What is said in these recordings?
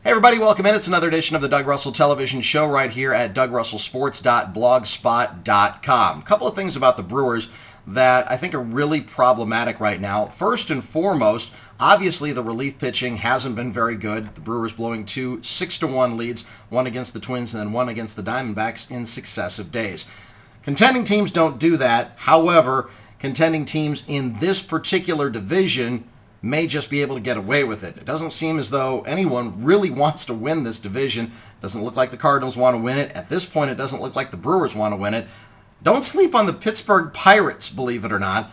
Hey everybody, welcome in. It's another edition of the Doug Russell Television Show right here at dougrussellsports.blogspot.com. A couple of things about the Brewers that I think are really problematic right now. First and foremost, obviously the relief pitching hasn't been very good. The Brewers blowing two 6-1 leads, one against the Twins and then one against the Diamondbacks in successive days. Contending teams don't do that. However, contending teams in this particular division may just be able to get away with it. It doesn't seem as though anyone really wants to win this division. Doesn't look like the Cardinals want to win it. At this point, it doesn't look like the Brewers want to win it. Don't sleep on the Pittsburgh Pirates, believe it or not.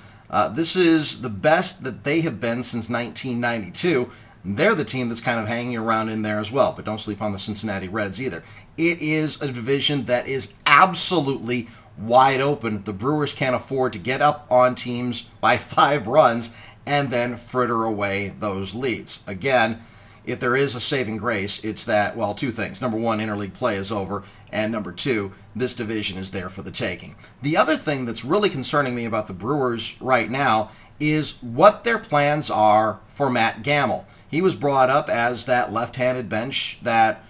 This is the best that they have been since 1992. They're the team that's kind of hanging around in there as well, but don't sleep on the Cincinnati Reds either. It is a division that is absolutely wide open. The Brewers can't afford to get up on teams by 5 runs and then fritter away those leads. Again, if there is a saving grace, it's that, well, two things. Number one, interleague play is over, and number two, this division is there for the taking. The other thing that's really concerning me about the Brewers right now is what their plans are for Matt Gamel. He was brought up as that left-handed bench that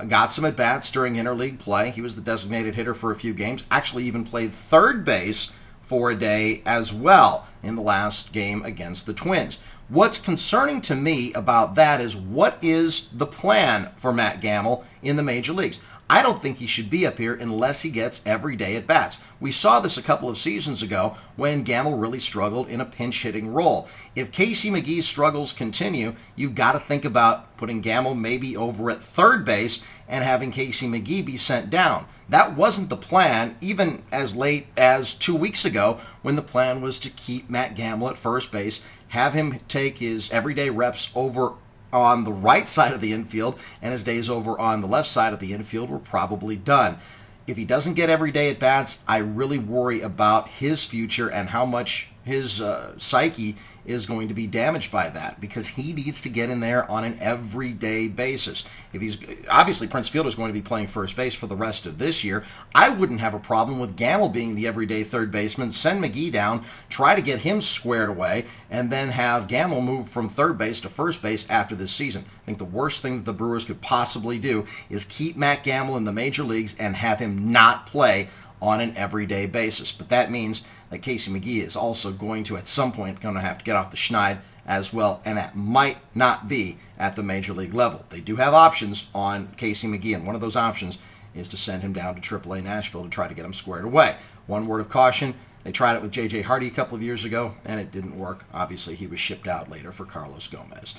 got some at-bats during interleague play. He was the designated hitter for a few games, actually even played third base for a day as well in the last game against the Twins. What's concerning to me about that is what is the plan for Matt Gamel in the major leagues? I don't think he should be up here unless he gets everyday at-bats. We saw this a couple of seasons ago when Gamel really struggled in a pinch-hitting role. If Casey McGee's struggles continue, you've got to think about putting Gamel maybe over at third base and having Casey McGee be sent down. That wasn't the plan even as late as 2 weeks ago when the plan was to keep Matt Gamel at first base, have him take his everyday reps over on the right side of the infield, and his days over on the left side of the infield were probably done. If he doesn't get everyday at-bats, I really worry about his future and how much his psyche is going to be damaged by that, because he needs to get in there on an everyday basis. If he's obviously Prince Fielder is going to be playing first base for the rest of this year, I wouldn't have a problem with Gamel being the everyday third baseman, send McGee down, try to get him squared away, and then have Gamel move from third base to first base after this season. I think the worst thing that the Brewers could possibly do is keep Matt Gamel in the major leagues and have him not play on an everyday basis. But that means that Casey McGee is also going to, at some point, going to have to get off the schneid as well, and that might not be at the major league level. They do have options on Casey McGee, and one of those options is to send him down to AAA Nashville to try to get him squared away. One word of caution, they tried it with J.J. Hardy a couple of years ago, and it didn't work. Obviously, he was shipped out later for Carlos Gomez.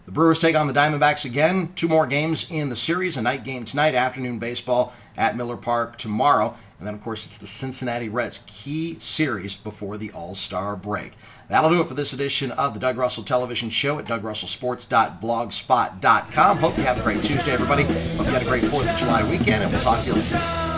The Brewers take on the Diamondbacks again. 2 more games in the series, a night game tonight, afternoon baseball at Miller Park tomorrow. And then, of course, it's the Cincinnati Reds, key series before the All-Star break. That'll do it for this edition of the Doug Russell Television Show at dougrussellsports.blogspot.com. Hope you have a great Tuesday, everybody. Hope you had a great 4th of July weekend, and we'll talk to you later.